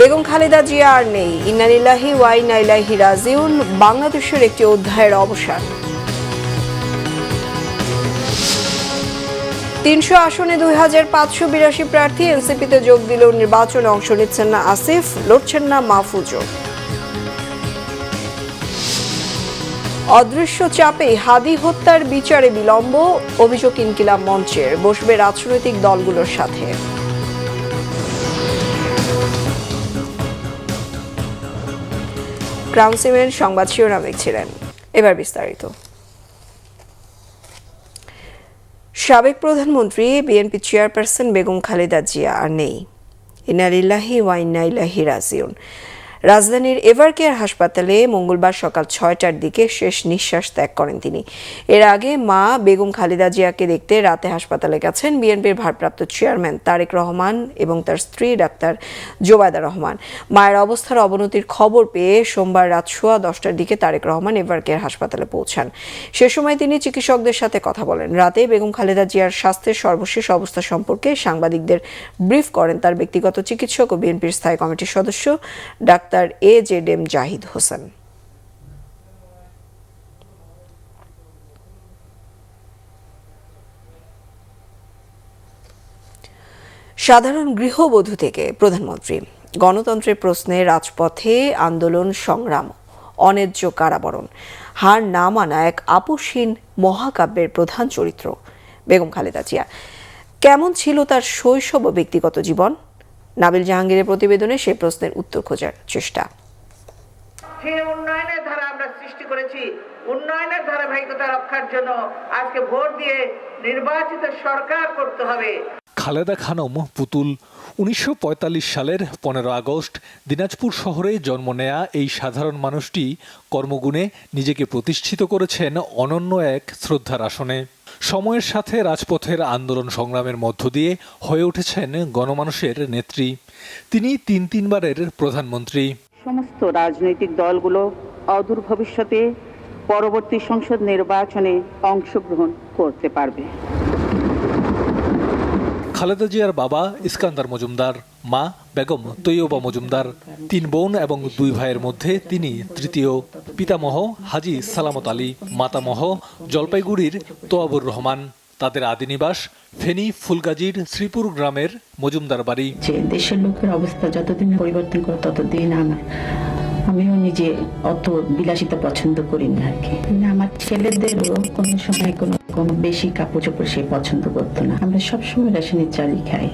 বেগম খালেদা জিয়া আর নেই, ইন্না লিল্লাহি ওয়া ইন্না ইলাইহি রাজিউন। বাংলাদেশের একটি অধ্যায়ের অবসান। ৩০০ আসনে ২৫৮২ প্রার্থী। এনসিপিতে যোগ দিলেও নির্বাচনে অংশ নিচ্ছেন না আসিফ, লড়ছেন না মাহফুজও। অদৃশ্য চাপে হাদি হত্যার বিচারে বিলম্ব, অভিযোগ ইনকিলাব মঞ্চের। বসবে রাজনৈতিক দলগুলোর সাথে। ক্রাউন সিমেন্ট সংবাদ শিরোনাম দেখছিলেন, এবার বিস্তারিত। সাবেক প্রধানমন্ত্রী বিএনপি চেয়ারপারসন বেগম খালেদা জিয়া আর নেই, ইন্না লিল্লাহি ওয়া ইন্না ইলাইহি রাজিউন। রাজধানীর এভারকেয়ার হাসপাতালে মঙ্গলবার সকাল ৬টার দিকে শেষ নিঃশ্বাস ত্যাগ করেন তিনি। এর আগে মা বেগম খালেদা জিয়াকে দেখতে রাতে হাসপাতালে গেছেন বিএনপির ভারপ্রাপ্ত চেয়ারম্যান তারেক রহমান এবং তার স্ত্রী ডাক্তার জোবায়দা রহমান। মায়ের অবস্থার অবনতির খবর পেয়ে সোমবার রাত 10:15টার দিকে তারেক রহমান এভারকেয়ার হাসপাতালে পৌঁছান। সে সময় তিনি চিকিৎসকদের সাথে কথা বলেন। রাতে বেগম খালেদা জিয়ার স্বাস্থ্যের সর্বশেষ অবস্থা সম্পর্কে সাংবাদিকদের ব্রিফ করেন তার ব্যক্তিগত চিকিৎসক ও বিএনপির স্থায়ী কমিটির সদস্য ডাক্তার AJM জাহিদ হোসেন। সাধারণ গৃহবধূ থেকে প্রধানমন্ত্রী, গণতন্ত্রের প্রশ্নে রাজপথে আন্দোলন সংগ্রাম, অন্যায্য কারাবরণ, হার না মানা এক আপোষহীন মহাকাব্যের প্রধান চরিত্র বেগম খালেদা জিয়া। কেমন ছিল তার শৈশব ও ব্যক্তিগত জীবন? নাবিল জাহাঙ্গীরের প্রতিবেদনে সে প্রশ্নের উত্তর খোঁজার চেষ্টা। যে উন্নয়নের ধারা আমরা সৃষ্টি করেছি, উন্নয়নের ধারাবাহিকতা রক্ষার জন্য আজকে ভোট দিয়ে নির্বাচিত সরকার করতে হবে। খালেদা খানম পুতুল। ১৯৪৫ সালের ১৫ আগস্ট দিনাজপুর শহরে জন্ম নেয়া এই সাধারণ মানুষটি কর্মগুণে নিজেকে প্রতিষ্ঠিত করেছেন অনন্য এক শ্রদ্ধার আসনে। সময়ের সাথে রাজপথের আন্দোলন সংগ্রামের মধ্য দিয়ে হয়ে উঠেছেন গণমানুষের নেত্রী। তিনি তিনবারের প্রধানমন্ত্রী। সমস্ত রাজনৈতিক দলগুলো অদূর ভবিষ্যতে পরবর্তী সংসদ নির্বাচনে অংশগ্রহণ করতে পারবে। খালেদা জিয়ার বাবা ইস্কান্দার মজুমদার, মা বেগম তৈয়বা মজুমদার। ৩ বোন এবং 2 ভাইয়ের মধ্যে তিনি তৃতীয়। পিতামহ হাজী সালামত আলী, মাতামহ জলপাইগুড়ির তোয়াবুর রহমান। তাদের আদি নিবাস ফেনী ফুলগাজীর শ্রীপুর গ্রামের মজুমদার বাড়ি। যে দেশের লোকের অবস্থা যতদিন পরিবর্তন করে ততদিন আমিও নিজে অত বিলাসিতা পছন্দ করি না আর কি। আমার ছেলেদেরও কোনো সময় কোনো বেশি কাপড় চোপড় সে পছন্দ করতো না। আমরা সবসময় রেশনের চালই খাই।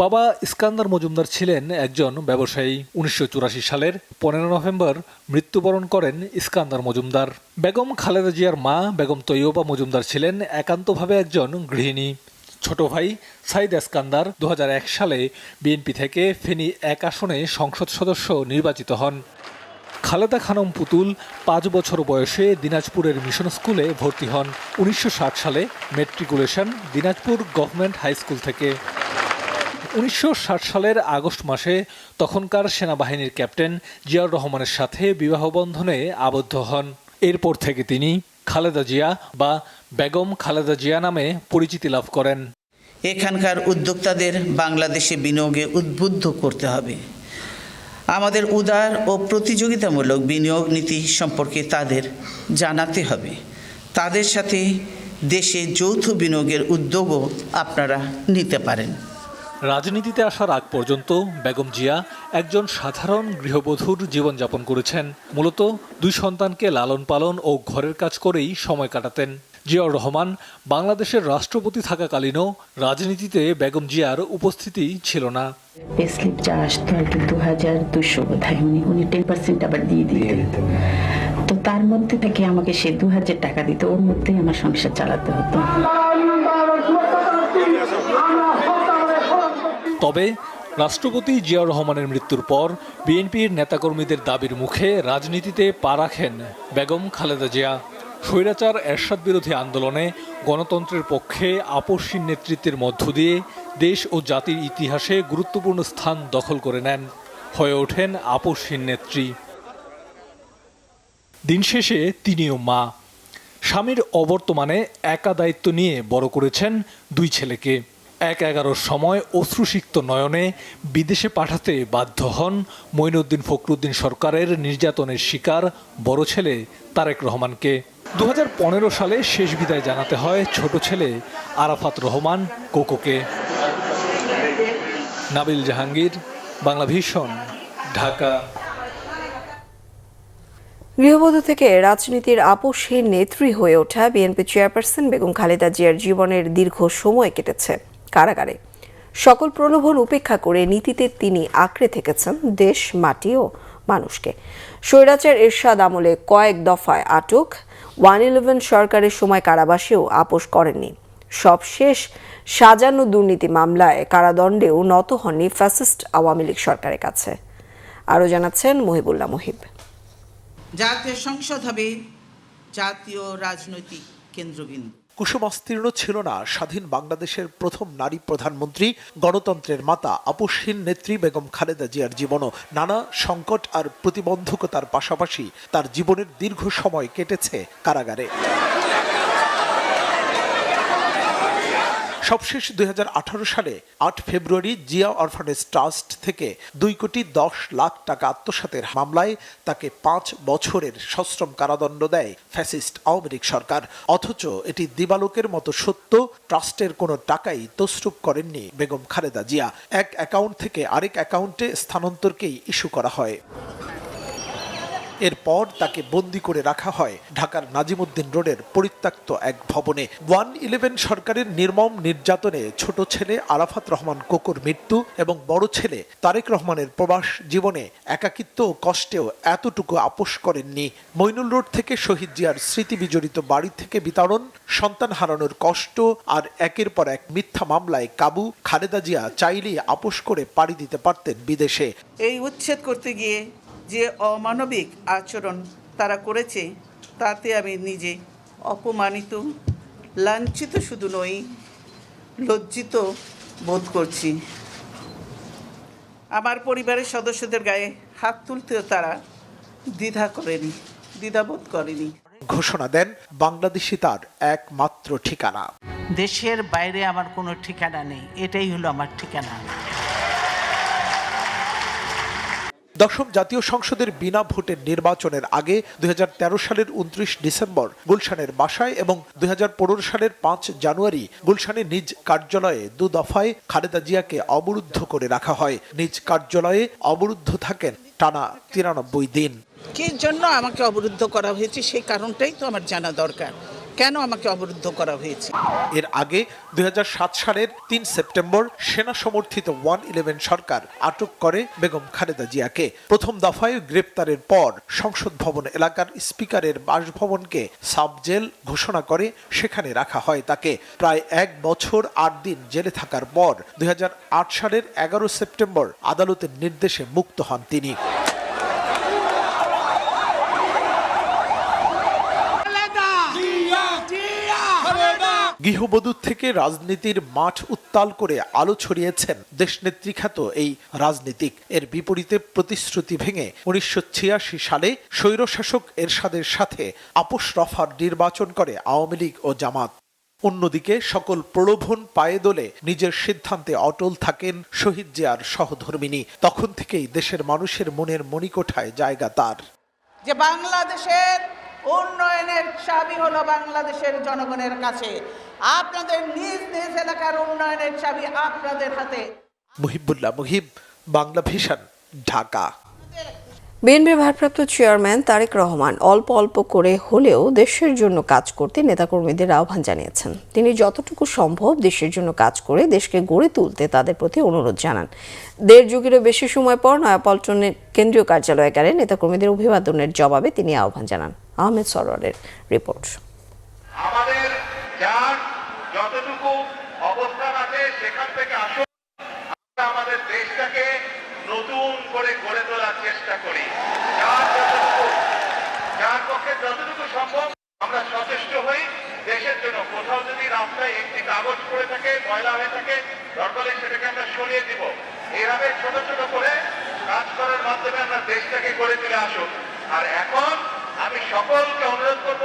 বাবা ইস্কান্দার মজুমদার ছিলেন একজন ব্যবসায়ী। ১৯৮৪ সালের ১৫ নভেম্বর মৃত্যুবরণ করেন ইস্কান্দার মজুমদার। বেগম খালেদা জিয়ার মা বেগম তৈয়বা মজুমদার ছিলেন একান্তভাবে একজন গৃহিণী। ছোট ভাই সাইদ ইস্কান্দার ২০০১ সালে বিএনপি থেকে ফেনী ১ আসনে সংসদ সদস্য নির্বাচিত হন। খালেদা খানম পুতুল ৫ বছর বয়সে দিনাজপুরের মিশন স্কুলে ভর্তি হন। ১৯৬০ সালে matriculation Dinajpur government high school থেকে। ১৯৬০ সালের আগস্ট মাসে তখনকার সেনাবাহিনীর ক্যাপ্টেন জিয়াউর রহমানের সাথে বিবাহ বন্ধনে আবদ্ধ হন। এরপর থেকে তিনি খালেদা জিয়া বা বেগম খালেদা জিয়া নামে পরিচিতি লাভ করেন। এখানকার উদ্যোক্তাদের বাংলাদেশে বিনিয়োগে উদ্বুদ্ধ করতে হবে। আমাদের উদার ও প্রতিযোগিতামূলক বিনিয়োগ নীতি সম্পর্কে তাদের জানাতে হবে। তাদের সাথে দেশে যৌথ বিনিয়োগের উদ্যোগও আপনারা নিতে পারেন। রাজনীতিতে আসার আগ পর্যন্ত বেগম জিয়া একজন সাধারণ গৃহবধূর জীবনযাপন করেছেন। মূলত 2 সন্তানকে লালন পালন ও ঘরের কাজ করেই সময় কাটাতেন। জিয়াউর রহমান বাংলাদেশের রাষ্ট্রপতি থাকাকালীনও রাজনীতিতে বেগম জিয়ার উপস্থিতি ছিল না। পেস্লিপ যা আসতো আর কি 2200 বোধহয় উনি 10% আবার দিয়ে দিতেন। তো তার মধ্যে থেকে আমাকে সে 2000 টাকা দিত, ওর মধ্যেই আমার সংসার চালাতে হতো। তবে রাষ্ট্রপতি জিয়াউর রহমানের মৃত্যুর পর বিএনপির নেতাকর্মীদের দাবির মুখে রাজনীতিতে পা রাখেন বেগম খালেদা জিয়া। স্বৈরাচার এরশাদ বিরোধী আন্দোলনে গণতন্ত্রের পক্ষে আপোষহীন নেতৃত্বের মধ্য দিয়ে দেশ ও জাতির ইতিহাসে গুরুত্বপূর্ণ স্থান দখল করে নেন, হয়ে ওঠেন আপোষহীন নেত্রী। দিন শেষে তিনিও মা। স্বামীর অবর্তমানে একা দায়িত্ব নিয়ে বড় করেছেন 2 ছেলেকে। 1-11 সময় অশ্রুসিক্ত নয়নে বিদেশে পাঠাতে বাধ্য হন মঈনুদ্দিন ফখরুদ্দিন সরকারের নির্যাতনের শিকার বড় ছেলে তারেক রহমানকে। 2015 সালে শেষ বিদায় জানাতে হয় ছোট ছেলে আরাফাত রহমান কোকোকে। নাবিল জাহাঙ্গীর, বাংলা ভিশন, ঢাকা। গৃহবধূ থেকে রাজনীতির আপসহীন নেত্রী হয়ে ওঠা বিএনপি চেয়ারপারসন বেগম খালেদা জিয়ার জীবনের দীর্ঘ সময় কেটেছে কারাগারে। সকল প্রলোভন উপেক্ষা করে নীতিতে তিনি আঁকড়ে থেকেছেন দেশ, মাটি ও মানুষকে। স্বৈরাচার এরশাদ আমলে কয়েক দফায় আটক, 111 সরকারের সময় কারাবাসেও আপোষ করেননি। সবশেষ সাজানো দুর্নীতি মামলায় কারাদণ্ডেও নত হননি ফ্যাসিস্ট আওয়ামী লীগ সরকারের কাছে। আরও জানাচ্ছেন মহিবুল্লাহ মুহিব। জাতীয় সংসদ হবে জাতীয় রাজনৈতিক কেন্দ্রবিন্দু। কুসুমাস্তীর্ণ ছিল না স্বাধীন বাংলাদেশের প্রথম নারী প্রধানমন্ত্রী, গণতন্ত্রের মাতা আপসহীন নেত্রী বেগম খালেদা জিয়ার জীবনও নানা সংকট আর প্রতিবন্ধকতার পাশাপাশি তার জীবনের দীর্ঘ সময় কেটেছে কারাগারে। সবশেষ 2018 সালে 8 ফেব্রুয়ারি জিয়া অরফানেজ ট্রাস্ট থেকে 2 কোটি 10 লাখ টাকা আত্মসাতের মামলায় তাকে 5 বছরের সশ্রম কারাদণ্ড দেয় ফ্যাসিস্ট আওয়ামী লীগ সরকার। অথচ এটি দিবালোকের মতো সত্য, ট্রাস্টের কোনো টাকাই তছরূপ করেননি বেগম খালেদা জিয়া। এক অ্যাকাউন্ট থেকে আরেক অ্যাকাউন্টে স্থানান্তরকেই ইস্যু করা হয়। এরপর তাকে বন্দি করে রাখা হয় ঢাকার নাজিমুদ্দিন রোডের পরিত্যক্ত এক ভবনে। 111 সরকারের নির্মম নির্যাতনে ছোট ছেলে আরাফাত রহমান কোকোর মৃত্যু এবং বড় ছেলে তারেক রহমানের প্রবাস জীবনে একাকিত্ব ও কষ্টেও এতটুকু আপোষ করেননি। মইনুল রোড থেকে শহীদ জিয়ার স্মৃতি বিজড়িত বাড়ি থেকে বিতাড়ন, সন্তান হারানোর কষ্ট আর একের পর এক মিথ্যা মামলায় কাবু। খালেদা জিয়া চাইলেই আপোষ করে পাড়ি দিতে পারতেন বিদেশে। এই উচ্ছেদ করতে গিয়ে যে অমানবিক আচরণ তারা করেছে তাতে আমি নিজে অপমানিত, লাঞ্ছিত শুধু নই, লজ্জিত বোধ করছি। আমার পরিবারের সদস্যদের গায়ে হাত তুলতেও তারা দ্বিধাবোধ করেনি। ঘোষণা দেন বাংলাদেশই তার একমাত্র ঠিকানা। দেশের বাইরে আমার কোনো ঠিকানা নেই, এটাই হলো আমার ঠিকানা। দশম জাতীয় সংসদের বিনা ভোটের নির্বাচনের আগে 2013 সালের 29 ডিসেম্বর গুলশানের বাসায় এবং 2015 সালের 5 জানুয়ারি গুলশানের নিজ কার্যালয়ে 2 দফায় খালেদা জিয়াকে অবরুদ্ধ করে রাখা হয়। নিজ কার্যালয়ে অবরুদ্ধ থাকেন টানা 93 দিন। কি জন্য আমাকে অবরুদ্ধ করা হয়েছে সেই কারণটাই তো আমার জানা দরকার, কেন আমাকে অবরুদ্ধ করা হয়েছে। এর আগে 2007 সালের 3 সেপ্টেম্বর সেনা সমর্থিত 111 সরকার আটক করে বেগম খালেদা জিয়াকে। প্রথম দফায় গ্রেপ্তারের পর সংসদ ভবন এলাকার স্পিকারের বাসভবনকে সাব জেল ঘোষণা করে সেখানে রাখা হয় তাকে। প্রায় 1 বছর 8 দিন জেলে থাকার পর 2008 সালের 11 সেপ্টেম্বর আদালতের নির্দেশে মুক্ত হন তিনি। গৃহবধূ থেকে রাজনীতির মাঠ উত্তাল করে আলো ছড়িয়েছেন দেশনেত্রী খ্যাত এই রাজনীতিক। এর বিপরীতে প্রতিশ্রুতি ভেঙে 1986 সালে স্বৈরশাসক এরশাদের সাথে আপোষ রফার নির্বাচন করে আওয়ামী লীগ ও জামাত। অন্যদিকে সকল প্রলোভন পায়ে দোলে নিজের সিদ্ধান্তে অটল থাকেন শহীদ জিয়ার সহধর্মিণী। তখন থেকেই দেশের মানুষের মনের মণিকোঠায় জায়গা তার। যে বাংলাদেশের উন্নয়নের চাবি হলো বাংলাদেশের জনগণের কাছে। আপনাদের নিজ নিজ এলাকার উন্নয়নের চাবি আপনাদের হাতে। মুহিবুল্লাহ মুহিব, বাংলা ভিশন, ঢাকা। বিএনপির ভারপ্রাপ্ত চেয়ারম্যান তারেক রহমান অল্প অল্প করে হলেও দেশের জন্য কাজ করতে নেতাকর্মীদের আহ্বান জানিয়েছেন। তিনি যতটুকু সম্ভব দেশের জন্য কাজ করে দেশকে গড়ে তুলতে তাদের প্রতি অনুরোধ জানান। 1.5 যুগেরও বেশি সময় পর নয়াপল্টনের কেন্দ্রীয় কার্যালয়ে গেলে নেতাকর্মীদের অভিবাদনের জবাবে তিনি আহ্বান জানান। আহমেদ সরোয়ারের রিপোর্ট। আমাদের যার যতটুকু অবস্থান আছে সেখান থেকে আসুন, আমরা আমাদের দেশটাকে নতুন করে গড়ে তোলার চেষ্টা করি। যার পক্ষে যতটুকু সম্ভব আমরা সচেষ্ট হই দেশের জন্য। কোথাও যদি রাস্তায় একটি কাগজ পড়ে থাকে, ময়লা হয়ে থাকে, দরকার সেটাকে আমরা সরিয়ে দিব। এইভাবে ছোট ছোট করে কাজ করার মাধ্যমে আমরা দেশটাকে গড়ে তুলে আসুন। আর এখন আমি সকলকে অনুরোধ করব,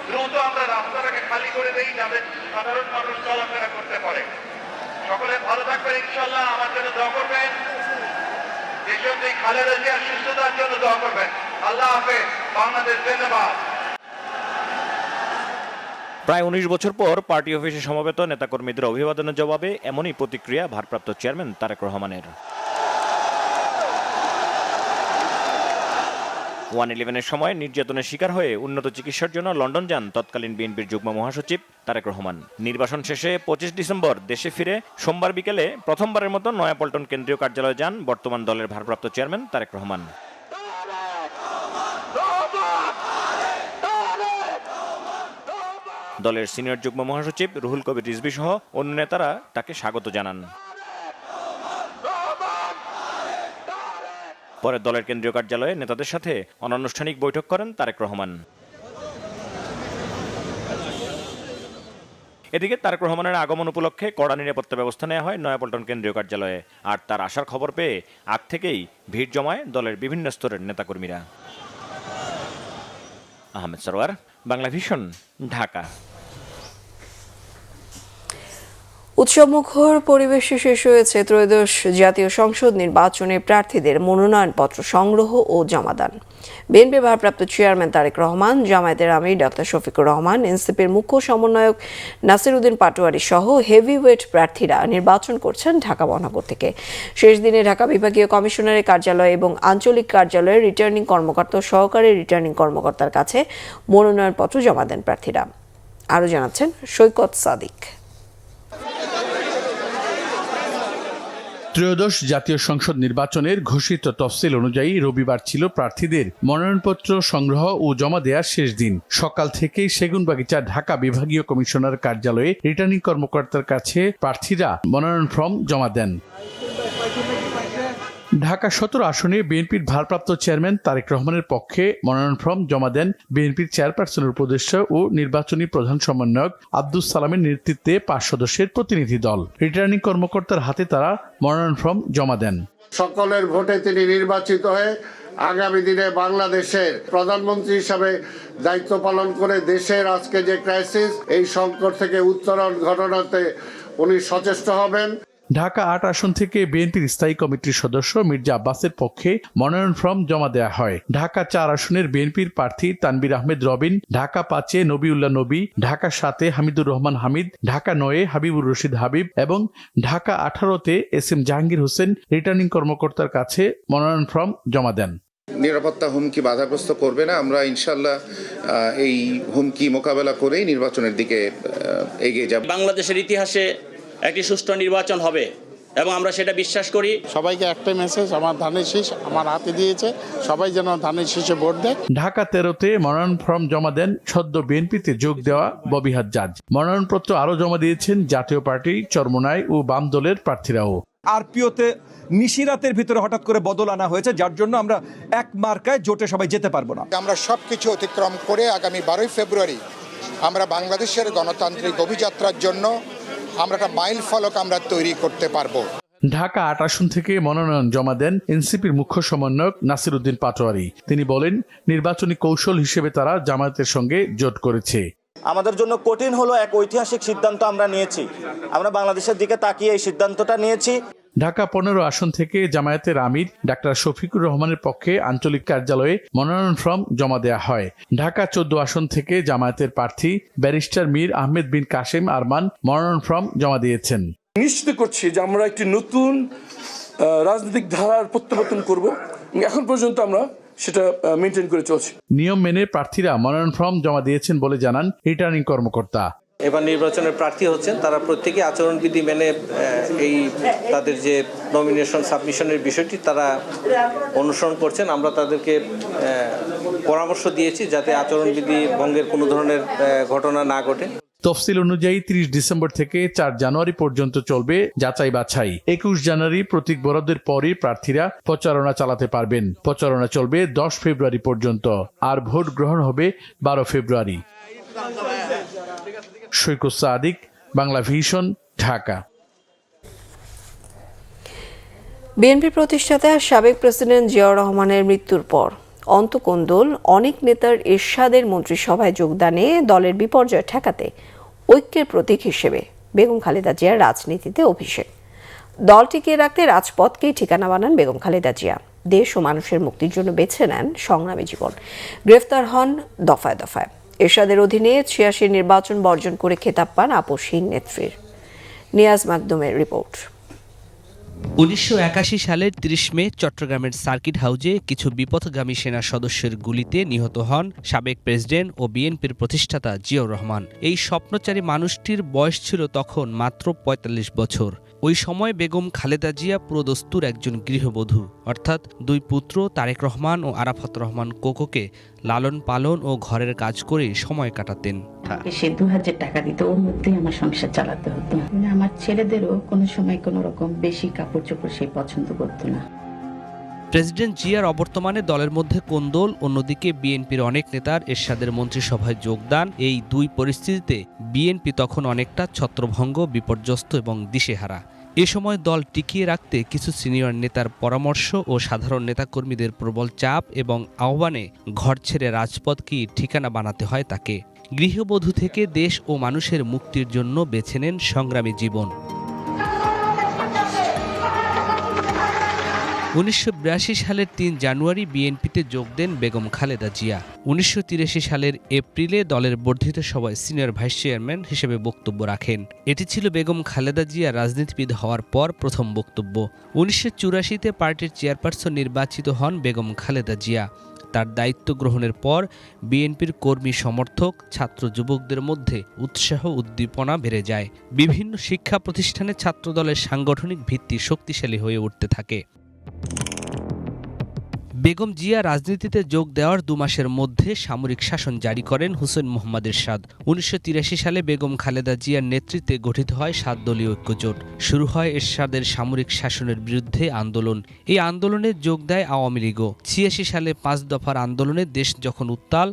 দ্রুত আমরা রাস্তাটাকে খালি করে দেই যাতে সাধারণ মানুষ চলাফেরা করতে পারে। সকলে ভালো থাকবেন ইনশাআল্লাহ। আমার জন্য দোয়া করবেন, দেশপ্রেমিক খালেদা জিয়ার সুস্থতার জন্য দোয়া করবেন। আল্লাহ হাফেজ। বাংলাদেশ জিন্দাবাদ। প্রায় ১৯ বছর পর পার্টি অফিসে সমবেত নেতাকর্মীদের অভিবাদনের জবাবে এমনই প্রতিক্রিয়া ভারপ্রাপ্ত চেয়ারম্যান তারেক রহমানের। 111-এর সময় নির্যাতনের শিকার হয়ে উন্নত চিকিৎসার জন্য লন্ডন যান তৎকালীন বিএনপির যুগ্ম মহাসচিব তারেক রহমান। নির্বাচন শেষে ২৫ ডিসেম্বর দেশে ফিরে সোমবার বিকেলে প্রথমবারের মতো নয়াপল্টন কেন্দ্রীয় কার্যালয়ে যান বর্তমান দলের ভারপ্রাপ্ত চেয়ারম্যান তারেক রহমান। দলের সিনিয়র যুগ্ম মহাসচিব রুহুল কবির রিজভী সহ অন্য নেতারা তাকে স্বাগত জানান। পরে দলের কেন্দ্রীয় কার্যালয়ে নেতাদের সাথে অনানুষ্ঠানিক বৈঠক করেন তারেক রহমান। এদিকে তারেক রহমানের আগমন উপলক্ষে কড়া নিরাপত্তা ব্যবস্থা নেওয়া হয় নয়াপল্টন কেন্দ্রীয় কার্যালয়ে। আর তার আসার খবর পেয়ে আগ থেকেই ভিড় জমায় দলের বিভিন্ন স্তরের নেতাকর্মীরা। আহমেদ সরওয়ার, বাংলা ভিশন, ঢাকা। উৎসবমুখর পরিবেশে শেষ হয়েছে ত্রয়োদশ জাতীয় সংসদ নির্বাচনে প্রার্থীদের মনোনয়নপত্র সংগ্রহ ও জমাদান। বিএনপি ভারপ্রাপ্ত চেয়ারম্যান তারেক রহমান, জামায়াতের আমির ডক্টর শফিকুর রহমান, এনসিপির মুখ্য সমন্বয়ক নাসির উদ্দিন পাটোয়ারি সহ হেভিওয়েট প্রার্থীরা নির্বাচন করছেন ঢাকা মহানগর থেকে। শেষ দিনে ঢাকা বিভাগীয় কমিশনারের কার্যালয় এবং আঞ্চলিক কার্যালয়ের রিটার্নিং কর্মকর্তা ও সহকারী রিটার্নিং কর্মকর্তার কাছে মনোনয়নপত্র জমা দেন প্রার্থীরা। আরও জানাচ্ছেন সৈকত সাদিক। ত্রয়োদশ জাতীয় সংসদ নির্বাচনের ঘোষিত তফসিল অনুযায়ী রবিবার ছিল প্রার্থীদের মনোনয়নপত্র সংগ্রহ ও জমা দেওয়ার শেষ দিন। সকাল থেকেই সেগুনবাগিচা ঢাকা বিভাগীয় কমিশনার কার্যালয়ে রিটার্নিং কর্মকর্তার কাছে প্রার্থীরা মনোনয়ন ফর্ম জমা দেন। ঢাকা ১৭ আসনে বিএনপির ভারপ্রাপ্ত চেয়ারম্যান তারেক রহমানের পক্ষে মনোনয়ন ফর্ম জমা দেন বিএনপির চেয়ারপারসনের উপদেষ্টা ও নির্বাচনী প্রধান সমন্বয়ক আব্দুস সালামের নেতৃত্বে ৫ সদস্যের প্রতিনিধি দল। রিটার্নিং কর্মকর্তার হাতে তারা মনোনয়ন ফর্ম জমা দেন। সকলের ভোটে তিনি নির্বাচিত হয়ে আগামী দিনে বাংলাদেশের প্রধানমন্ত্রী হিসাবে দায়িত্ব পালন করে দেশের আজকে যে ক্রাইসিস, এই সংকট থেকে উত্তরণ ঘটানোতে উনি সচেষ্ট হবেন। ঢাকা ৮ আসন থেকে বিএনপির স্থায়ী কমিটির সদস্য মির্জা আব্বাসের পক্ষে মনোনয়ন ফর্ম জমা দেওয়া হয়। ঢাকা ৪ আসনের বিএনপির প্রার্থী তানবির আহমেদ রবিন, ঢাকা ৫-এ নবিউল্লাহ নবী, ঢাকা ৭-এ হামিদুর রহমান হামিদ, ঢাকা ৯-এ হাবিবুর রশিদ হাবিব এবং ঢাকা ১৮-তে এসএম জাহাঙ্গীর হোসেন রিটার্নিং কর্মকর্তার কাছে মনোনয়ন ফর্ম জমা দেন। নিরাপত্তা হুমকি বাধাগ্রস্ত করবে না। আমরা ইনশাল্লাহ এই হুমকি মোকাবেলা করেই নির্বাচনের দিকে এগিয়ে যাব। বাংলাদেশের ইতিহাসে একটি সুষ্ঠু নির্বাচন হবে এবং আমরা সেটা বিশ্বাস করি। সবাইকে একটাই মেসেজ, আমার ধানের শীষ আমার হাতে দিয়েছে, সবাই যেন ধানের শীষে ভোট দেয়। ঢাকা 13-তে মনোনয়ন ফর্ম জমা দেন সদ্য বিএনপিতে যোগ দেওয়া ববি হাজ্জাজ। মনোনয়নপত্র আরও জমা দিয়েছেন জাতীয় পার্টি, চরমোনাই ও বাম দলের প্রার্থীরাও। আরপিওতে নিশিরাতের ভিতরে হঠাৎ করে বদল আনা হয়েছে, যার জন্য আমরা এক মার্কায় জোটে সবাই যেতে পারবো না। আমরা সবকিছু অতিক্রম করে আগামী 12 ফেব্রুয়ারি আমরা বাংলাদেশের গণতান্ত্রিক অভিযাত্রার জন্য আমরা একটা মাইল ফলক আমরা তৈরি করতে পারবো। ঢাকা ৮ আসন থেকে মনোনয়ন জমা দেন এনসিপির মুখ্য সমন্বয়ক নাসির উদ্দিন পাটোয়ারি। তিনি বলেন, নির্বাচনী কৌশল হিসেবে তারা জামায়াতের সঙ্গে জোট করেছে। আমাদের জন্য কঠিন হলো এক ঐতিহাসিক সিদ্ধান্ত আমরা নিয়েছি। আমরা বাংলাদেশের দিকে তাকিয়ে এই সিদ্ধান্তটা নিয়েছি। ঢাকা 15 আসন থেকে জামায়াতের আমির ডাক্তার শফিকুর রহমানের পক্ষে আঞ্চলিক কার্যালয়ে মনোনয়ন ফর্ম জমা দেওয়া হয়। ঢাকা 14 আসন থেকে জামায়াতের প্রার্থী ব্যারিস্টার মীর আহমেদ বিন কাশেম আরমান মনোনয়ন ফর্ম জমা দিয়েছেন। নিশ্চিত করছি যে আমরা একটি নতুন রাজনৈতিক ধারার প্রত্যাবর্তন করব। এখন পর্যন্ত আমরা সেটা মেনটেন করে চলছি। নিয়ম মেনে প্রার্থীরা মনোনয়ন ফর্ম জমা দিয়েছেন বলে জানান রিটার্নিং কর্মকর্তা। এবার নির্বাচনের প্রার্থী হচ্ছেন তারা প্রত্যেকে আচরণবিধি মেনে এই তাদের যে নমিনেশন সাবমিশনের বিষয়টি তারা অনুসরণ করছেন। আমরা তাদেরকে পরামর্শ দিয়েছি যাতে আচরণবিধি ভঙ্গের কোনো ধরনের ঘটনা না ঘটে। তফসিল অনুযায়ী 30 ডিসেম্বর থেকে 4 জানুয়ারি পর্যন্ত চলবে যাচাই বাছাই। 21 জানুয়ারি প্রতীক বরাদ্দের পরই প্রার্থীরা প্রচারণা চালাতে পারবেন। প্রচারণা চলবে 10 ফেব্রুয়ারি পর্যন্ত, আর ভোট গ্রহণ হবে 12 ফেব্রুয়ারি। সৈকত সাদিক, বাংলা ভিশন, ঢাকা। বিএনপি প্রতিষ্ঠাতা সাবেক প্রেসিডেন্ট জিয়াউর রহমানের মৃত্যুর পর অন্তকোন্দল অনেক নেতার এরশাদের মন্ত্রিসভায় যোগদানে দলের বিপর্যয় ঠেকাতে ঐক্যের প্রতীক হিসেবে বেগম খালেদা জিয়ার রাজনীতিতে অভিষেক। দল টিকিয়ে রাখতে রাজপথকেই ঠিকানা বানান বেগম খালেদা জিয়া। দেশ ও মানুষের মুক্তির জন্য বেছে নেন সংগ্রামী জীবন। গ্রেফতার হন দফায় দফায়। এরশাদের অধীনে ৮৬ নির্বাচন বর্জন করে খেতাব পান আপসহীন নেত্রীর। নিয়াজ মাকদুমের রিপোর্ট। ১৯৮১ সালের ৩০ মে চট্টগ্রামের সার্কিট হাউজে কিছু বিপথগামী সেনা সদস্যের গুলিতে নিহত হন সাবেক প্রেসিডেন্ট ও বিএনপির প্রতিষ্ঠাতা জিয়াউর রহমান। এই স্বপ্নচারী মানুষটির বয়স ছিল তখন মাত্র ৪৫ বছর। ওই সময় বেগম খালেদা জিয়া পুরোদস্তুর একজন গৃহবধূ, অর্থাৎ দুই পুত্র তারেক রহমান ও আরাফাত রহমান কোকোকে লালন পালন ও ঘরের কাজ করে সময় কাটাতেন। সে ২০০০ টাকা দিত, ওর মধ্যেই আমার সংসার চালাতে হতো। আমার ছেলেদেরও কোনো সময় কোনো রকম বেশি কাপড় চোপড় সে পছন্দ করতো না। প্রেসিডেন্ট জিয়ার অবর্তমানে দলের মধ্যে কোন্দল, অন্যদিকে বিএনপির অনেক নেতার এরশাদের মন্ত্রিসভায় যোগদান। এই দুই পরিস্থিতিতে বিএনপি তখন অনেকটা ছত্রভঙ্গ, বিপর্যস্ত এবং দিশেহারা। এ সময় দল টিকিয়ে রাখতে কিছু সিনিয়র নেতার পরামর্শ ও সাধারণ নেতাকর্মীদের প্রবল চাপ এবং আহ্বানে ঘর ছেড়ে রাজপথকেই ঠিকানা বানাতে হয় তাকে। গৃহবধূ থেকে দেশ ও মানুষের মুক্তির জন্য বেছে নেন সংগ্রামী জীবন। ১৯৮২ সালের ৩ জানুয়ারি বিএনপিতে যোগ দেন বেগম খালেদা জিয়া। ১৯৮৩ সালের এপ্রিলে দলের বর্ধিত সভায় সিনিয়র ভাইস চেয়ারম্যান হিসেবে বক্তব্য রাখেন। এটি ছিল বেগম খালেদা জিয়া রাজনীতিবিদ হওয়ার পর প্রথম বক্তব্য। ১৯৮৪তে পার্টির চেয়ারপারসন নির্বাচিত হন বেগম খালেদা জিয়া। তার দায়িত্ব গ্রহণের পর বিএনপির কর্মী সমর্থক, ছাত্র যুবকদের মধ্যে উৎসাহ উদ্দীপনা বেড়ে যায়। বিভিন্ন শিক্ষা প্রতিষ্ঠানে ছাত্রদলের সাংগঠনিক ভিত্তি শক্তিশালী হয়ে উঠতে থাকে। বেগম জিয়া রাজনীতিতে যোগ দেওয়ার ২ মাসের মধ্যে সামরিক শাসন জারি করেন হুসেইন মোহাম্মদ এরশাদ। ১৯৮৩ সালে বেগম খালেদা জিয়ার নেতৃত্বে গঠিত হয় ৭ দলীয় ঐক্যজোট। শুরু হয় এরশাদের সামরিক শাসনের বিরুদ্ধে আন্দোলন। এই আন্দোলনে যোগ দেয় আওয়ামী লীগও। ৮৬ সালে ৫ দফার আন্দোলনে দেশ যখন উত্তাল,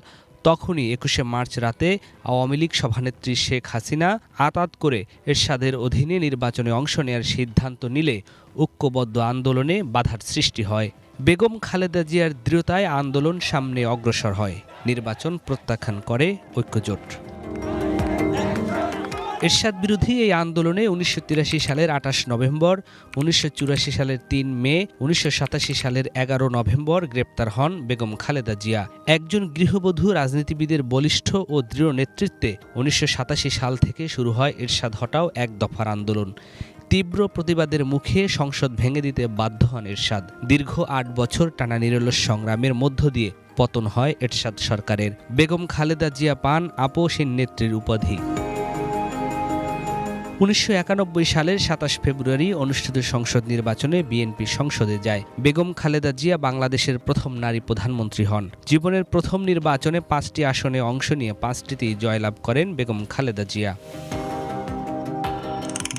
তখনই ২১শে মার্চ রাতে আওয়ামী লীগ সভানেত্রী শেখ হাসিনা আঁতাত করে এরশাদের অধীনে নির্বাচনে অংশ নেয়ার সিদ্ধান্ত নিলে ঐক্যবদ্ধ আন্দোলনে বাধার সৃষ্টি হয়। বেগম খালেদা জিয়ার দৃঢ়তায় আন্দোলন সামনে অগ্রসর হয়। নির্বাচন প্রত্যাখ্যান করে ঐক্যজোট। এরশাদ বিরোধী এই আন্দোলনে ১৯৮৩ সালের ২৮ নভেম্বর, ১৯৮৪ সালের ৩ মে, ১৯৮৭ সালের ১১ নভেম্বর গ্রেপ্তার হন বেগম খালেদা জিয়া। একজন গৃহবধূ রাজনীতিবিদের বলিষ্ঠ ও দৃঢ় নেতৃত্বে ১৯৮৭ সাল থেকে শুরু হয় এরশাদ হটাও এক দফার আন্দোলন। তীব্র প্রতিবাদের মুখে সংসদ ভেঙে দিতে বাধ্য হন এরশাদ। দীর্ঘ ৮ বছর টানা নিরলস সংগ্রামের মধ্য দিয়ে পতন হয় এরশাদ সরকারের। বেগম খালেদা জিয়া পান আপসহীন নেত্রীর উপাধি। ১৯৯১ সালের ২৭ ফেব্রুয়ারি অনুষ্ঠিত সংসদ নির্বাচনে বিএনপি সংসদে যায়। বেগম খালেদা জিয়া বাংলাদেশের প্রথম নারী প্রধানমন্ত্রী হন। জীবনের প্রথম নির্বাচনে ৫টি আসনে অংশ নিয়ে ৫টিতেই জয়লাভ করেন বেগম খালেদা জিয়া।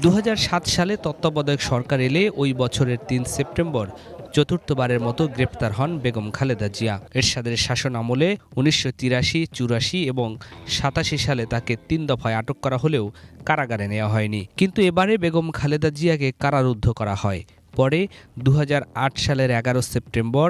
২০০৭ সালে তত্ত্বাবধায়ক সরকার এলে ওই বছরের ৩ সেপ্টেম্বর চতুর্থবারের মতো গ্রেপ্তার হন বেগম খালেদা জিয়া। এরশাদের শাসন আমলে ১৯৮৩, ৮৪ এবং ৮৭ সালে তাকে ৩ দফায় আটক করা হলেও কারাগারে নেওয়া হয়নি। কিন্তু এবারে বেগম খালেদা জিয়াকে কারারুদ্ধ করা হয়। পরে ২০০৮ সালের ১১ সেপ্টেম্বর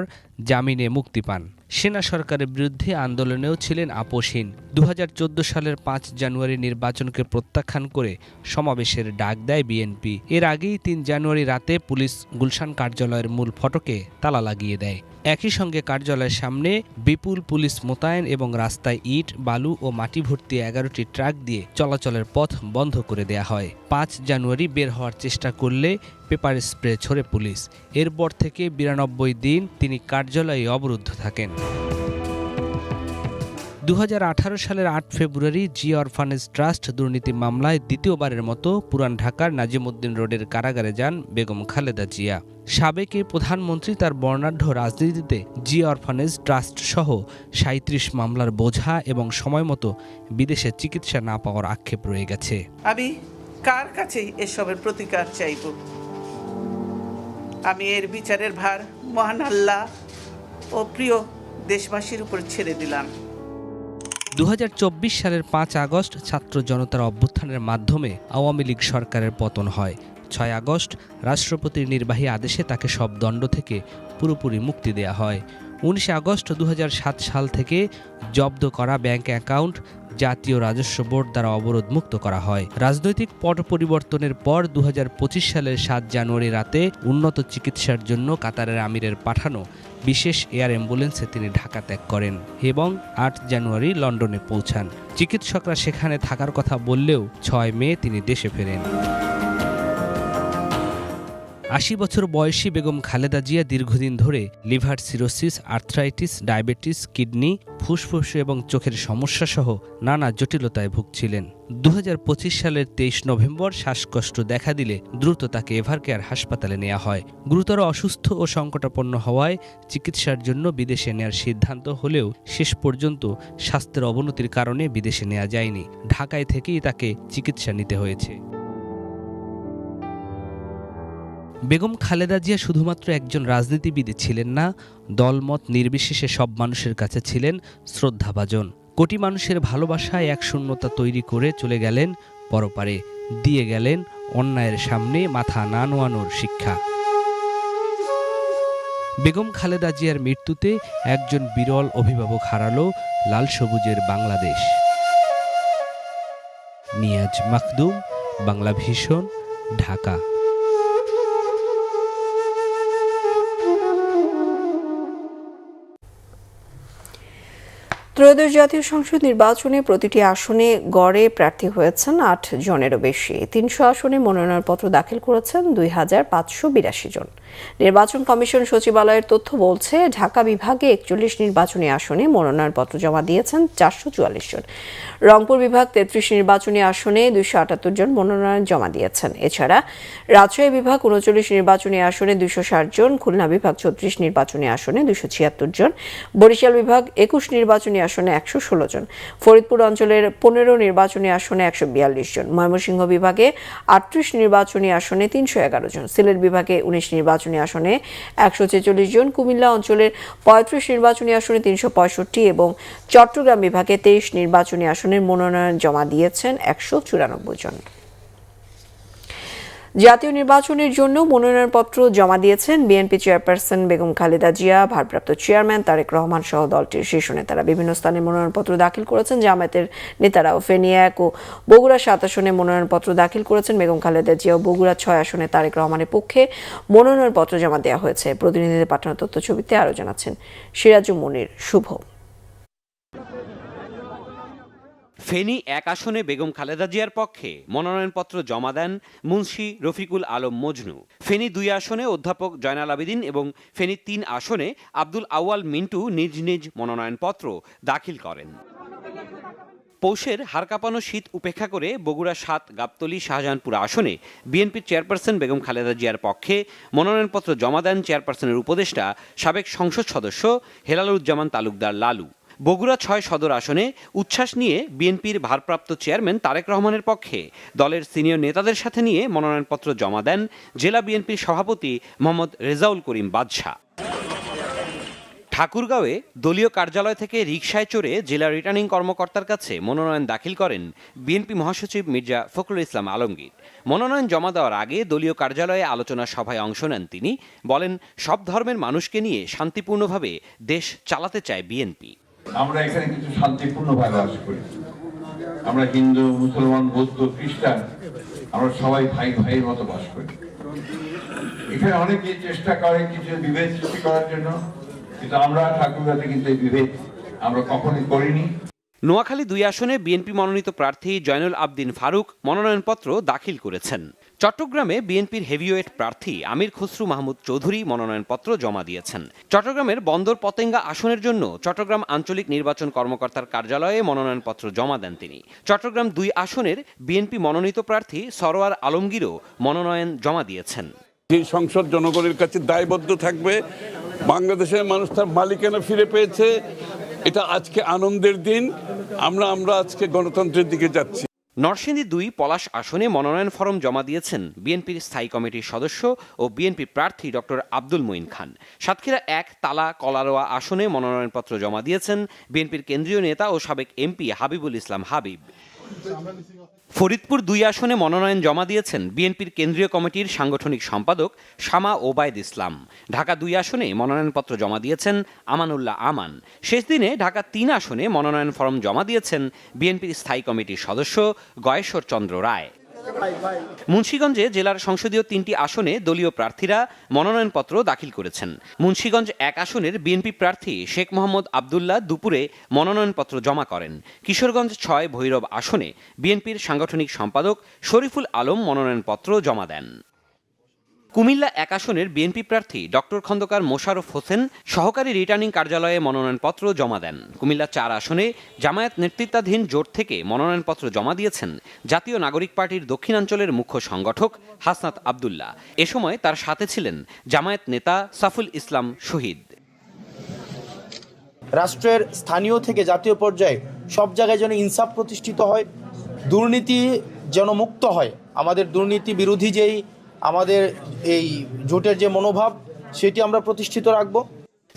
জামিনে মুক্তি পান। সেনা সরকারের বিরুদ্ধে আন্দোলনেও ছিলেন আপোষহীন। ২০১৪ সালের ৫ জানুয়ারি নির্বাচনকে প্রত্যাখ্যান করে সমাবেশের ডাক দেয় বিএনপি। এর আগেই ৩ জানুয়ারি রাতে পুলিশ গুলশান কার্যালয়ের মূল ফটকে তালা লাগিয়ে দেয়। একই সঙ্গে কার্যালয়ের সামনে বিপুল পুলিশ মোতায়েন এবং রাস্তায় ইট, বালু ও মাটি ভর্তি ১১টি ট্রাক দিয়ে চলাচলের পথ বন্ধ করে দেয়া হয়। ৫ জানুয়ারি বের হওয়ার চেষ্টা করলে পেপার স্প্রে ছোড়ে পুলিশ। এরপর থেকে ৯২ দিন তিনি কার্যালয়ে অবরুদ্ধ থাকেন। ২০১৮ সালের ৮ ফেব্রুয়ারি জিয়া অরফানেজ ট্রাস্ট দুর্নীতি মামলায় দ্বিতীয়বারের মতো পুরান ঢাকার নাজিমউদ্দিন রোডের কারাগারে যান বেগম খালেদা জিয়া। সাবেক এই প্রধানমন্ত্রী তার বর্ণাঢ্য রাজনীতিতে জিয়া অরফানেজ ট্রাস্ট সহ ৩৭ মামলার বোঝা এবং সময়মতো বিদেশে চিকিৎসা না পাওয়ার আক্ষেপ রয়ে গেছে। আমি কার কাছে এসবের প্রতিকার চাইব? আমি এর বিচারের ভার মহান আল্লাহ ও প্রিয় দেশবাসীর উপর ছেড়ে দিলাম। ২০২৪ সালের ৫ আগস্ট ছাত্র জনতার অভ্যুত্থানের মাধ্যমে আওয়ামী লীগ সরকারের পতন হয়। ৬ আগস্ট রাষ্ট্রপতির নির্বাহী আদেশে তাকে সব দণ্ড থেকে পুরোপুরি মুক্তি দেয়া হয়। ১৯ আগস্ট ২০০৭ সাল থেকে জব্দ করা ব্যাংক অ্যাকাউন্ট, জাতীয় রাজস্ব বোর্ড দ্বারা অবরোধ মুক্ত করা হয়। রাজনৈতিক পট পরিবর্তনের পর 2025 সালের 7 জানুয়ারি রাতে উন্নত চিকিৎসার জন্য কাতারের আমিরের পাঠানো বিশেষ এয়ার অ্যাম্বুলেন্সে তিনি ঢাকা ত্যাগ করেন এবং 8 জানুয়ারি লন্ডনে পৌঁছান। চিকিৎসকরা সেখানে থাকার কথা বললেও 6 মে তিনি দেশে ফেরেন। 80 বছর বয়সী বেগম খালেদা জিয়া দীর্ঘদিন ধরে liver cirrhosis, arthritis, diabetes, kidney, ফুসফুস এবং চোখের সমস্যা সহ নানা জটিলতায় ভুগছিলেন। 2025 সালের 23 নভেম্বর শ্বাসকষ্ট দেখা দিলে দ্রুত তাকে এভারকেয়ার হাসপাতালে নেওয়া হয়। গুরুতর অসুস্থ ও সংকটাপন্ন হওয়ায় চিকিৎসার জন্য বিদেশে নেওয়ার সিদ্ধান্ত হলেও শেষ পর্যন্ত স্বাস্থ্যের অবনতির কারণে বিদেশে নেওয়া যায়নি। ঢাকায় থেকেই তাকে চিকিৎসা নিতে হয়েছে। বেগম খালেদা জিয়া শুধুমাত্র একজন রাজনীতিবিদ ছিলেন না, দলমত নির্বিশেষে সব মানুষের কাছে ছিলেন শ্রদ্ধাভাজন। কোটি মানুষের ভালোবাসায় এক শূন্যতা তৈরি করে চলে গেলেন পরপারে, দিয়ে গেলেন অন্যায়ের সামনে মাথা না নোয়ানোর শিক্ষা। বেগম খালেদা জিয়ার মৃত্যুতে একজন বিরল অভিভাবক হারালো লাল সবুজের বাংলাদেশ। নিয়াজ মাখদুম, বাংলা ভিশন, ঢাকা। ত্রয়োদশ জাতীয় সংসদ নির্বাচনে প্রতিটি আসনে গড়ে প্রার্থী হয়েছেন 8 জনেরও বেশি। 300 আসনে মনোনয়নপত্র দাখিল করেছেন 2582 জন। নির্বাচন কমিশন সচিবালয়ের তথ্য বলছে, ঢাকা বিভাগে 41 নির্বাচনী আসনে মনোনয়নপত্র জমা দিয়েছেন 444 জন। রংপুর বিভাগ 33 নির্বাচনী আসনে 278 জন মনোনয়ন জমা দিয়েছেন। এছাড়া রাজশাহী বিভাগ 39 নির্বাচনী আসনে 260 জন, খুলনা বিভাগ 36 নির্বাচনী আসনে 276 জন, বরিশাল বিভাগ 21 নির্বাচনী আসনে 116 জন, ফরিদপুর অঞ্চলের 15 নির্বাচনী আসনে 142 জন, ময়মনসিংহ বিভাগে 38 নির্বাচনী আসনে 311 জন, সিলেট বিভাগে 19 নির্বাচনী আসনে 146 জন, কুমিল্লা অঞ্চলের 35 নির্বাচনী আসনে 365 এবং চট্টগ্রাম বিভাগে 23 নির্বাচনী আসনের মনোনয়ন জমা দিয়েছেন 194 জন। জাতীয় নির্বাচনের জন্য মনোনয়নপত্র জমা দিয়েছেন বিএনপি চেয়ারপারসন বেগম খালেদা জিয়া, ভারপ্রাপ্ত চেয়ারম্যান তারেক রহমান সহ দলটির শীর্ষ নেতারা। বিভিন্ন স্থানে মনোনয়নপত্র দাখিল করেছেন জামায়াতের নেতারাও। ফেনী 1 ও বগুড়া 7 আসনে মনোনয়নপত্র দাখিল করেছেন বেগম খালেদা জিয়া ও বগুড়া 6 আসনে তারেক রহমানের পক্ষে মনোনয়নপত্র জমা দেওয়া হয়েছে। প্রতিনিধিদের পাঠানো তথ্য ছবিতে আরও জানাচ্ছেন সিরাজুল মনির শুভ। ফেনী 1 আসনে বেগম খালেদা জিয়ার পক্ষে মনোনয়নপত্র জমা দেন মুন্সি রফিকুল আলম মজনু। ফেনী 2 আসনে অধ্যাপক জয়নাল আবেদিন এবং ফেনী 3 আসনে আব্দুল আউয়াল মিন্টু নিজ নিজ মনোনয়নপত্র দাখিল করেন। পৌষের হাড়কাঁপানো শীত উপেক্ষা করে বগুড়া 7 গাবতলী শাহজাহানপুর আসনে বিএনপির চেয়ারপারসন বেগম খালেদা জিয়ার পক্ষে মনোনয়নপত্র জমা দেন চেয়ারপারসনের উপদেষ্টা সাবেক সংসদ সদস্য হেলালুজ্জামান তালুকদার লালু। বগুড়া 6 সদর আসনে উচ্ছ্বাস নিয়ে বিএনপির ভারপ্রাপ্ত চেয়ারম্যান তারেক রহমানের পক্ষে দলের সিনিয়র নেতাদের সাথে নিয়ে মনোনয়নপত্র জমা দেন জেলা বিএনপির সভাপতি মোহাম্মদ রেজাউল করিম বাদশা। ঠাকুরগাঁওয়ে দলীয় কার্যালয় থেকে রিকশায় চড়ে জেলা রিটার্নিং কর্মকর্তার কাছে মনোনয়ন দাখিল করেন বিএনপি মহাসচিব মির্জা ফখরুল ইসলাম আলমগীর। মনোনয়ন জমা দেওয়ার আগে দলীয় কার্যালয়ে আলোচনা সভায় অংশ নেন তিনি। বলেন, সব ধর্মের মানুষকে নিয়ে শান্তিপূর্ণভাবে দেশ চালাতে চায় বিএনপি। আমরা এখানে কিছু শান্তিপূর্ণভাবে বাস করি। আমরা হিন্দু, মুসলমান, বৌদ্ধ, খ্রিস্টান, আমরা সবাই ভাই ভাইয়ের মতো বাস করি। এখানে অনেকে চেষ্টা করে কিছু বিভেদ সৃষ্টি করার জন্য, কিন্তু আমরা ঠাকুরগাঁতে কিন্তু এই বিভেদ আমরা কখনোই করিনি। নোয়াখালী 2 আসনে বিএনপি মনোনীত প্রার্থী জয়নুল আবদিন ফারুক মনোনয়নপত্র দাখিল করেছেন। চট্টগ্রামে বিএনপির হেভিওয়েট প্রার্থী আমির খসরু মাহমুদ চৌধুরী মনোনয়নপত্র জমা দিয়েছেন। চট্টগ্রামের বন্দর পতেঙ্গা আসনের জন্য চট্টগ্রাম আঞ্চলিক নির্বাচন কর্মকর্তার কার্যালয়ে মনোনয়নপত্র জমা দেন তিনি। চট্টগ্রাম 2 আসনের বিএনপি মনোনীত প্রার্থী সরোয়ার আলমগীরও মনোনয়ন জমা দিয়েছেন। এই সংসদ জনগণের কাছে দায়বদ্ধ থাকবে। বাংলাদেশের মানুষ তার মালিকানা ফিরে পেয়েছে, এটা আজকে আনন্দের দিন। আমরা আজকে গণতন্ত্রের দিকে যাচ্ছি। নরসিংদী 2 পলাশ আসনে মনোনয়ন ফরম জমা দিয়েছেন বিএনপির স্থায়ী কমিটির সদস্য ও বিএনপি প্রার্থী ডক্টর আব্দুল মঈন খান। সাতক্ষীরা 1 তালা কলারোয়া আসনে মনোনয়নপত্র জমা দিয়েছেন বিএনপির কেন্দ্রীয় নেতা ও সাবেক এমপি হাবিবুল ইসলাম হাবিব। ফরিদপুর ২ আসনে মনোনয়ন জমা দিয়েছেন বিএনপির কেন্দ্রীয় কমিটির সাংগঠনিক সম্পাদক শামা ওবায়দ ইসলাম। ঢাকা ২ আসনে মনোনয়নপত্র জমা দিয়েছেন আমানুল্লাহ আমান। শেষ দিনে ঢাকা ৩ আসনে মনোনয়ন ফরম জমা দিয়েছেন বিএনপির স্থায়ী কমিটির সদস্য গয়েশ্বর চন্দ্র রায়। মুন্সিগঞ্জে জেলার সংসদীয় ৩টি আসনে দলীয় প্রার্থীরা মনোনয়নপত্র দাখিল করেছেন। মুন্সিগঞ্জ ১ আসনের বিএনপি প্রার্থী শেখ মোহাম্মদ আবদুল্লাহ দুপুরে মনোনয়নপত্র জমা করেন। কিশোরগঞ্জ ৬ ভৈরব আসনে বিএনপির সাংগঠনিক সম্পাদক শরীফুল আলম মনোনয়নপত্র জমা দেন। কুমিল্লা ১ আসনের বিএনপি প্রার্থী ডক্টর খন্দকার মোশাররফ হোসেন সহকারী রিটার্নিং কার্যালয়ে মনোনয়নপত্র জমা দেন। কুমিল্লা ৪ আসনে জামায়াত নেতৃত্বাধীন জোট থেকে মনোনয়নপত্র জমা দিয়েছেন জাতীয় নাগরিক পার্টির দক্ষিণাঞ্চলের মুখ্য সংগঠক হাসনাত আবদুল্লাহ। এ সময় তার সাথে ছিলেন জামায়াত নেতা সাফুল ইসলাম শহীদ। রাষ্ট্রের স্থানীয় থেকে জাতীয় পর্যায়ে সব জায়গায় যেন ইনসাফ প্রতিষ্ঠিত হয়, দুর্নীতি যেন মুক্ত হয়। আমাদের দুর্নীতি বিরোধী যেই আমাদের এই জোটের যে মনোভাব সেটি আমরা প্রতিষ্ঠিত রাখব।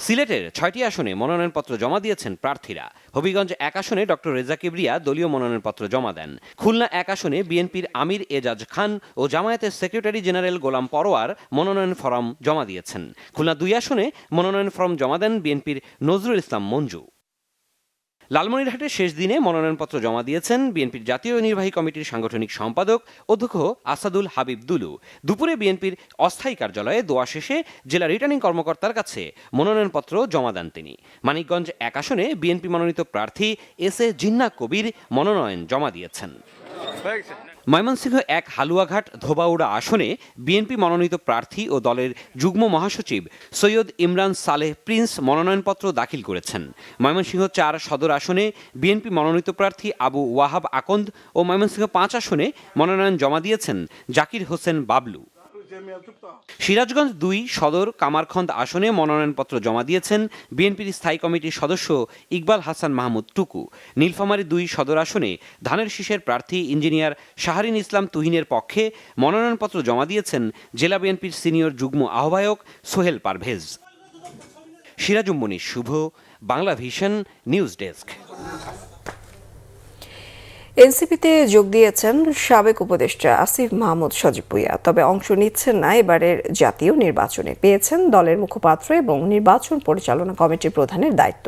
সিলেটের ৬টি আসনে মনোনয়নপত্র জমা দিয়েছেন প্রার্থীরা। হবিগঞ্জ ১ আসনে ডক্টর রেজা কিবরিয়া দলীয় মনোনয়নপত্র জমা দেন। খুলনা ১ আসনে বিএনপির আমির এজাজ খান ও জামায়াতের সেক্রেটারি জেনারেল গোলাম পরোয়ার মনোনয়ন ফরম জমা দিয়েছেন। খুলনা ২ আসনে মনোনয়ন ফরম জমা দেন বিএনপির নজরুল ইসলাম মঞ্জু। লালমনিরহাটের শেষ দিনে মনোনয়নপত্র জমা দিয়েছেন বিএনপির জাতীয় নির্বাহী কমিটির সাংগঠনিক সম্পাদক অধ্যক্ষ আসাদুল হাবিব দুলু। দুপুরে বিএনপির অস্থায়ী কার্যালয়ে দোয়া শেষে জেলা রিটার্নিং কর্মকর্তার কাছে মনোনয়নপত্র জমা দেন তিনি। মানিকগঞ্জ ১ আসনে বিএনপি মনোনীত প্রার্থী এস এ জিন্না কবির মনোনয়ন জমা দিয়েছেন। ময়মনসিংহ ১ হালুয়াঘাট ধোবাউড়া আসনে বিএনপি মনোনীত প্রার্থী ও দলের যুগ্ম মহাসচিব সৈয়দ ইমরান সালেহ প্রিন্স মনোনয়নপত্র দাখিল করেছেন। ময়মনসিংহ ৪ সদর আসনে বিএনপি মনোনীত প্রার্থী আবু ওয়াহাব আকন্দ ও ময়মনসিংহ ৫ আসনে মনোনয়ন জমা দিয়েছেন জাকির হোসেন বাবলু। সিরাজগঞ্জ ২ সদর কামারখন্দ আসনে মনোনয়নপত্র জমা দিয়েছেন বিএনপির স্থায়ী কমিটির সদস্য ইকবাল হাসান মাহমুদ টুকু। নীলফামারী ২ সদর আসনে ধানের শীষের প্রার্থী ইঞ্জিনিয়ার শাহরিন ইসলাম তুহিনের পক্ষে মনোনয়নপত্র জমা দিয়েছেন জেলা বিএনপির সিনিয়র যুগ্ম আহ্বায়ক সোহেল পারভেজ। সিরাজুম মনির শুভ, বাংলা ভিশন, নিউজ ডেস্ক। এনসিপিতে যোগ দিয়েছেন সাবেক উপদেষ্টা আসিফ মাহমুদ সজীব ভুঁইয়া, তবে অংশ নিচ্ছেন না এবারের জাতীয় নির্বাচনে। পেয়েছেন দলের মুখপাত্র এবং নির্বাচন পরিচালনা কমিটির প্রধানের দায়িত্ব।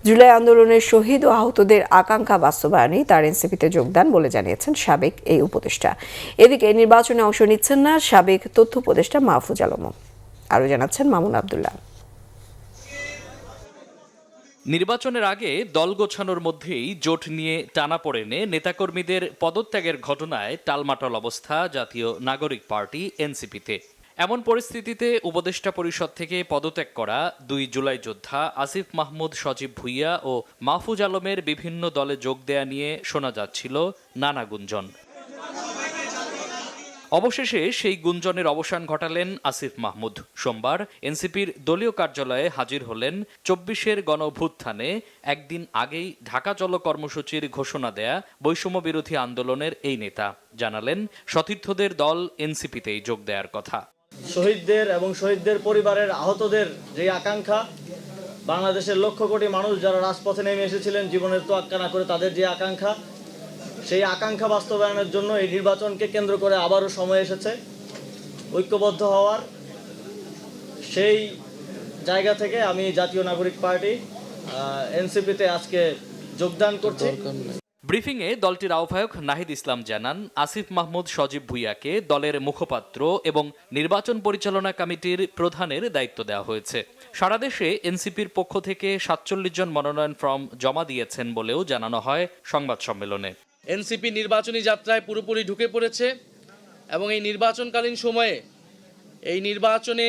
জুলাই আন্দোলনের শহীদ ও আহতদের আকাঙ্ক্ষা বাস্তবায়নেই তার এনসিপিতে যোগদান বলে জানিয়েছেন সাবেক এই উপদেষ্টা। এদিকে নির্বাচনে অংশ নিচ্ছেন না সাবেক তথ্য উপদেষ্টা মাহফুজ আলমও। আরও জানাচ্ছেন মামুন আবদুল্লাহ। নির্বাচনের আগে দল গোছানোর মধ্যেই জোট নিয়ে টানাপোড়েনে নেতাকর্মীদের পদত্যাগের ঘটনায় টালমাটাল অবস্থা জাতীয় নাগরিক পার্টি এনসিপিতে। এমন পরিস্থিতিতে উপদেষ্টা পরিষদ থেকে পদত্যাগ করা ২ জুলাই যোদ্ধা আসিফ মাহমুদ সজীব ভুঁইয়া ও মাহফুজ আলমের বিভিন্ন দলে যোগ দেয়া নিয়ে শোনা যাচ্ছিল নানা গুঞ্জন। অবশেষে সেই গুঞ্জনের অবসান ঘটালেন আসিফ মাহমুদ। সোমবার এনসিপির দলীয় কার্যালয়ে হাজির হলেন ২৪-এর গণঅভ্যুত্থানে একদিন আগেই ঢাকা চলো কর্মসূচির ঘোষণা দেয়া বৈষম্য বিরোধী আন্দোলনের এই নেতা। জানালেন সতীর্থদের দল এনসিপিতেই যোগ দেওয়ার কথা। শহীদদের এবং শহীদদের পরিবারের আহতদের যে আকাঙ্ক্ষা, বাংলাদেশের লক্ষ কোটি মানুষ যারা রাজপথে নেমে এসেছিলেন জীবনের তোয়াক্কা না করে, তাদের যে আকাঙ্ক্ষা, সেই আকাঙ্ক্ষা বাস্তবায়নের জন্য এই নির্বাচনকে কেন্দ্র করে আবারও সময় এসেছে ঐক্যবদ্ধ হওয়ার। সেই জায়গা থেকে আমি জাতীয় নাগরিক পার্টি এনসিপিতে আজকে যোগদান করছি। ব্রিফিংয়ে দলটির আহ্বায়ক নাহিদ ইসলাম জানান, আসিফ মাহমুদ সজীব ভুঁইয়াকে দলের মুখপাত্র এবং নির্বাচন পরিচালনা কমিটির প্রধানের দায়িত্ব দেওয়া হয়েছে। সারা দেশে এনসিপির পক্ষ থেকে ৪৭ জন মনোনয়ন ফর্ম জমা দিয়েছেন বলেও জানানো হয় সংবাদ সম্মেলনে। এনসিপি নির্বাচনী যাত্রায় পুরোপুরি ঢুকে পড়েছে এবং এই নির্বাচনকালীন সময়ে এই নির্বাচনে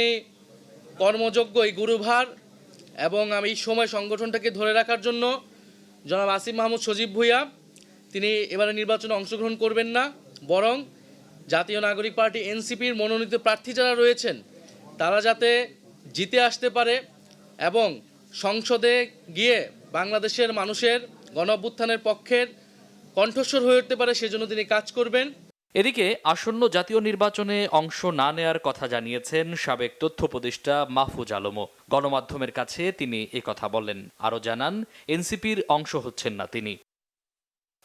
কর্মযোগ্য এই গুরুভার এবং এই সময় সংগঠনটাকে ধরে রাখার জন্য জনাব আসিফ মাহমুদ সজীব ভুঁইয়া তিনি এবারে নির্বাচনে অংশগ্রহণ করবেন না, বরং জাতীয় নাগরিক পার্টি এনসিপির মনোনীত প্রার্থী যারা রয়েছেন তারা যাতে জিতে আসতে পারে এবং সংসদে গিয়ে বাংলাদেশের মানুষের গণঅভ্যুত্থানের পক্ষের কণ্ঠস্বর হয়ে উঠতে পারে, সেজন্য তিনি কাজ করবেন। এদিকে আসন্ন জাতীয় নির্বাচনে অংশ না নেয়ার কথা জানিয়েছেন সাবেক তথ্য উপদেষ্টা মাহফুজ আলমও। গণমাধ্যমের কাছে তিনি একথা বলেন। আরও জানান, এনসিপির অংশ হচ্ছেন না তিনি।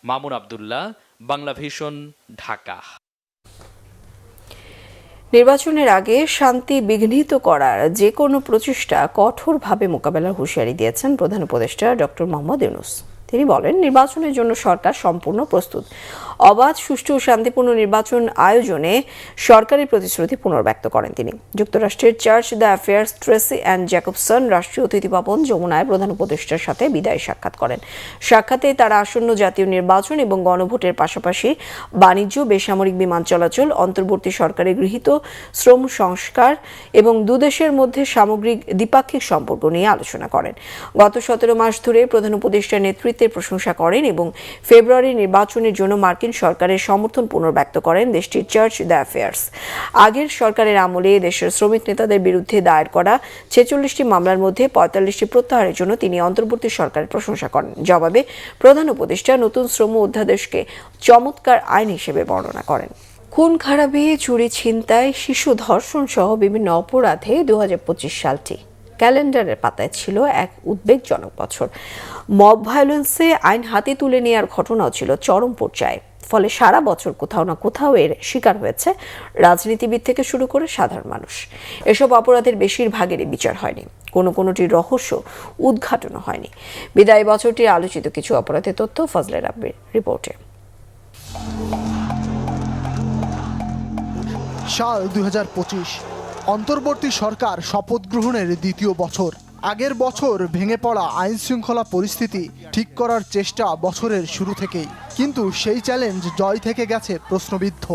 মামুন আবদুল্লাহ, বাংলা ভিশন, ঢাকা। নির্বাচনের আগে শান্তি বিঘ্নিত করার যে কোনো প্রচেষ্টা কঠোরভাবে মোকাবেলার হুঁশিয়ারি দিয়েছেন প্রধান উপদেষ্টা ডক্টর মোহাম্মদ ইউনূস। তিনি বলেন, নির্বাচনের জন্য সরকার সম্পূর্ণ প্রস্তুত। অবাধ, সুষ্ঠু ও শান্তিপূর্ণ নির্বাচন আয়োজনে সরকারের প্রতিশ্রুতি পুনর্ব্যক্ত করেন তিনি। যুক্তরাষ্ট্রের charge d'affaires Tracey Ann Jacobson রাষ্ট্রীয় অতিথি ভবন যমুনায় প্রধান উপদেষ্টার সাথে বিদায় সাক্ষাৎ করেন। সাক্ষাতে তারা আসন্ন জাতীয় নির্বাচন এবং গণভোটের পাশাপাশি বাণিজ্য, বেসামরিক বিমান চলাচল, অন্তর্বর্তী সরকারে গৃহীত শ্রম সংস্কার এবং দুদেশের মধ্যে সামগ্রিক দ্বিপাক্ষিক সম্পর্ক নিয়ে আলোচনা করেন। গত 17 মাস ধরে প্রধান উপদেষ্টার নেতৃত্বের প্রশংসা করেন এবং ফেব্রুয়ারি নির্বাচনের জন্য মার্কিন সরকারের সমর্থন পুনর্ব্যক্ত করেন দেশটির চার্চ দ্য অ্যাফেয়ার্স। আগের সরকারের আমলে দেশের শ্রমিক নেতাদের বিরুদ্ধে দায়ের করা 46টি মামলার মধ্যে 45টি প্রত্যাহারের জন্য তিনি অন্তর্বর্তী সরকারের প্রশংসা করেন। জবাবে প্রধান উপদেষ্টা নতুন শ্রম অধ্যাদেশকে চমৎকার আইন হিসেবে বর্ণনা করেন। খুন খারাপি, চুরি, ছিনতাই, শিশু ধর্ষণ সহ বিভিন্ন অপরাধে 2025 সালটি ক্যালেন্ডারের পাতায় ছিল এক উদ্বেগজনক বছর। মব ভায়োলেন্সে আইন হাতে তুলে নেওয়ার ঘটনাও ছিল চরম পর্যায়ে। ফলে সারা বছর কোথাও না কোথাও এর শিকার হয়েছে রাজনীতিবিদ থেকে শুরু করে সাধারণ মানুষ। এসব অপরাধের বেশিরভাগেরই বিচার হয়নি, কোনোটির রহস্য উদ্ঘাটন হয়নি। বিদায়ী বছরটির আলোচিত কিছু অপরাধের তথ্য ফজলে রাব্বির রিপোর্টে। সাল 2025, অন্তর্বর্তী সরকার শপথ গ্রহণের দ্বিতীয় বছর। আগের বছর ভেঙে পড়া আইন শৃঙ্খলা পরিস্থিতি ঠিক করার চেষ্টা বছরের শুরু থেকেই, কিন্তু সেই চ্যালেঞ্জ জয় থেকে গেছে প্রশ্নবিদ্ধ।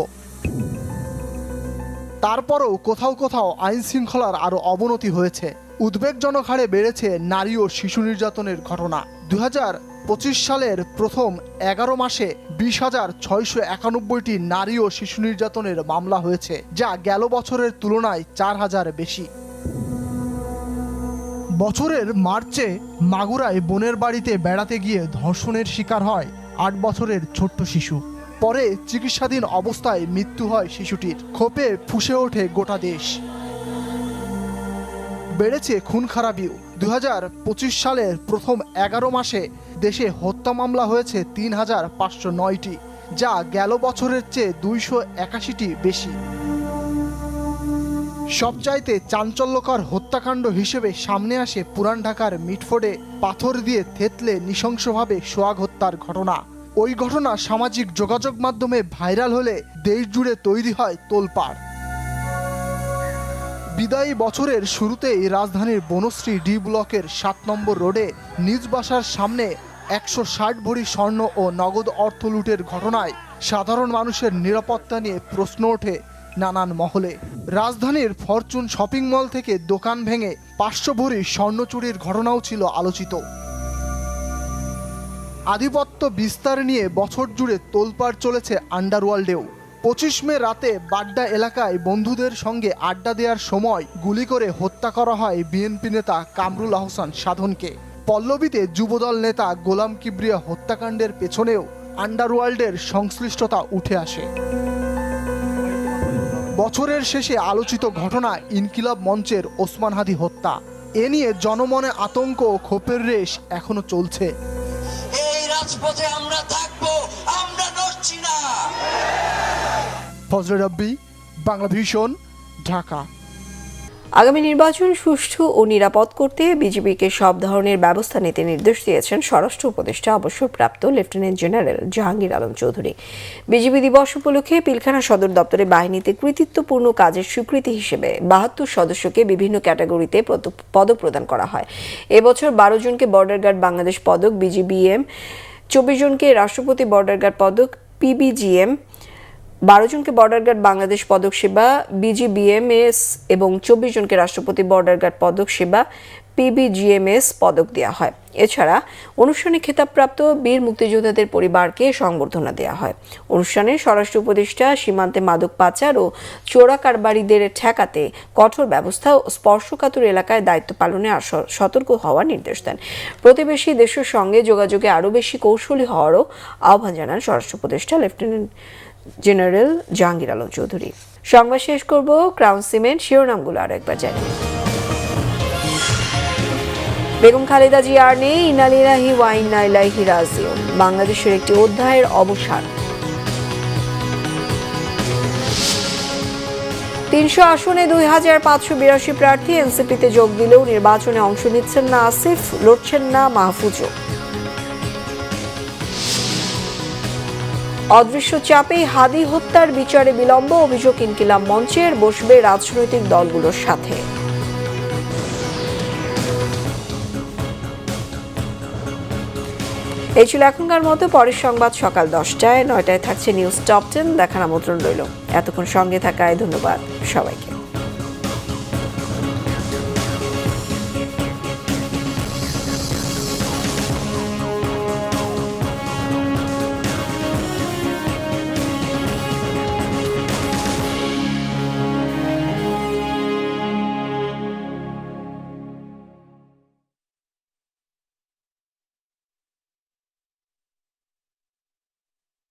তারপরও কোথাও কোথাও আইন শৃঙ্খলার আরও অবনতি হয়েছে। উদ্বেগজনক হারে বেড়েছে নারী ও শিশু নির্যাতনের ঘটনা। 2025 সালের প্রথম 11 মাসে 20,691টি নারী ও শিশু নির্যাতনের মামলা হয়েছে, যা গেল বছরের তুলনায় 4,000 বেশি। বছরের মার্চে মাগুরায় বোনের বাড়িতে বেড়াতে গিয়ে ধর্ষণের শিকার হয় 8 বছরের ছোট্ট শিশু। পরে চিকিৎসাধীন অবস্থায় মৃত্যু হয় শিশুটির। ক্ষোভে ফুঁসে ওঠে গোটা দেশ। বেড়েছে খুন খারাপিও। 2025 সালের প্রথম 11 মাসে দেশে হত্যা মামলা হয়েছে 3,509টি, যা গেল বছরের চেয়ে 281টি বেশি। সবচাইতে চাঞ্চল্যকর হত্যাকাণ্ড হিসেবে সামনে আসে পুরান ঢাকার মিটফোর্ডে পাথর দিয়ে থেতলে নৃশংসভাবে সোহাগ হত্যার ঘটনা। ওই ঘটনা সামাজিক যোগাযোগ মাধ্যমে ভাইরাল হলে দেশ জুড়ে তৈরি হয় তোলপাড়। বিদায়ী বছরের শুরুতেই রাজধানীর বনশ্রী ডি ব্লকের 7 নম্বর রোডে নিজ বাসার সামনে 160 ভরি স্বর্ণ ও নগদ অর্থ লুটের ঘটনায় সাধারণ মানুষের নিরাপত্তা নিয়ে প্রশ্ন ওঠে নানান মহলে। রাজধানীর ফরচুন শপিং মল থেকে দোকান ভেঙে 500 ভরি স্বর্ণ চুরির ঘটনাও ছিল আলোচিত। আধিপত্য বিস্তার নিয়ে বছর জুড়ে তোলপাড় চলেছে আন্ডারওয়ার্ল্ডেও। 25 মে রাতে বাড্ডা এলাকায় বন্ধুদের সঙ্গে আড্ডা দেওয়ার সময় গুলি করে হত্যা করা হয় বিএনপি নেতা কামরুল আহসান সাধনকে। পল্লবীতে যুবদল নেতা গোলাম কিবরিয়া হত্যাকাণ্ডের পেছনেও আন্ডারওয়ার্ল্ডের সংশ্লিষ্টতা উঠে আসে। বছরের শেষে আলোচিত ঘটনা ইনকিলাব মঞ্চের ওসমান হাদি হত্যা। এ নিয়ে জনমনে আতঙ্ক ও ক্ষোভের রেশ এখনো চলছে। এই রাজপথে আমরা থাকবো, আমরা নড়ছি না। ফজলে রাব্বি, বাংলা ভিশন, ঢাকা। আগামী নির্বাচন সুষ্ঠু ও নিরাপদ করতে বিজিবিকে সব ধরনের ব্যবস্থা নিতে নির্দেশ দিয়েছেন স্বরাষ্ট্র উপদেষ্টা অবসরপ্রাপ্ত lieutenant general Jahangir Alam Chowdhury. BGB দিবস উপলক্ষে পিলখানা সদর দপ্তরে বাহিনীতে কৃতিত্বপূর্ণ কাজের স্বীকৃতি হিসেবে 72 সদস্যকে বিভিন্ন ক্যাটাগরিতে পদক প্রদান করা হয়। এবছর 12 জনকে বর্ডার গার্ড বাংলাদেশ পদক বিজিবিএম, 24 জনকে রাষ্ট্রপতি বর্ডার গার্ড পদক পিবিজিএম, 12 জনকে বর্ডার গার্ড বাংলাদেশ পদক সেবা বিজিবিএমএস এবং 24 জনকে রাষ্ট্রপতি বর্ডার গার্ড পদক সেবা পিবিজিএমএস পদক দেওয়া হয়। এছাড়া অনুষ্ঠানে খেতাবপ্রাপ্ত বীর মুক্তিযোদ্ধাদের পরিবারকে সংবর্ধনা দেওয়া হয়। অনুষ্ঠানে স্বরাষ্ট্র উপদেষ্টা সীমান্তে মাদক পাচার ও চোরা কারবারিদের ঠেকাতে কঠোর ব্যবস্থা ও স্পর্শকাতর এলাকায় দায়িত্ব পালনে সতর্ক হওয়ার নির্দেশ দেন। প্রতিবেশী দেশের সঙ্গে যোগাযোগে আরও বেশি কৌশলী হওয়ারও আহ্বান জানান স্বরাষ্ট্র উপদেষ্টা লেফটেন্যান্ট জেনারেল জাহাঙ্গীর আলম চৌধুরী। সংবাদ শেষ করব ক্রাউন সিমেন্ট শিরোনামগুলো আর একবার জানিয়ে। বেগম খালেদা জিয়া আর নেই, ইন্না লিল্লাহি ওয়া ইন্না ইলাইহি রাজিউন। বাংলাদেশের একটি অধ্যায়ের অবসান। 300 আসনে 2582 প্রার্থী। এনসিপিতে যোগ দিলেও নির্বাচনে অংশ নিচ্ছেন না আসিফ, লড়ছেন না মাহফুজও। অদৃশ্য চাপেই হাদি হত্যার বিচারে বিলম্ব, অভিযোগ ইনকিলাব মঞ্চের, বসবে রাজনৈতিক দলগুলোর সাথে। এই ছিল এখনকার মতো। পরের সংবাদ সকাল 10টায়, 9টায় থাকছে নিউজ টপ 10 দেখার আমন্ত্রণ রইল। এতক্ষণ সঙ্গে থাকায় ধন্যবাদ সবাইকে।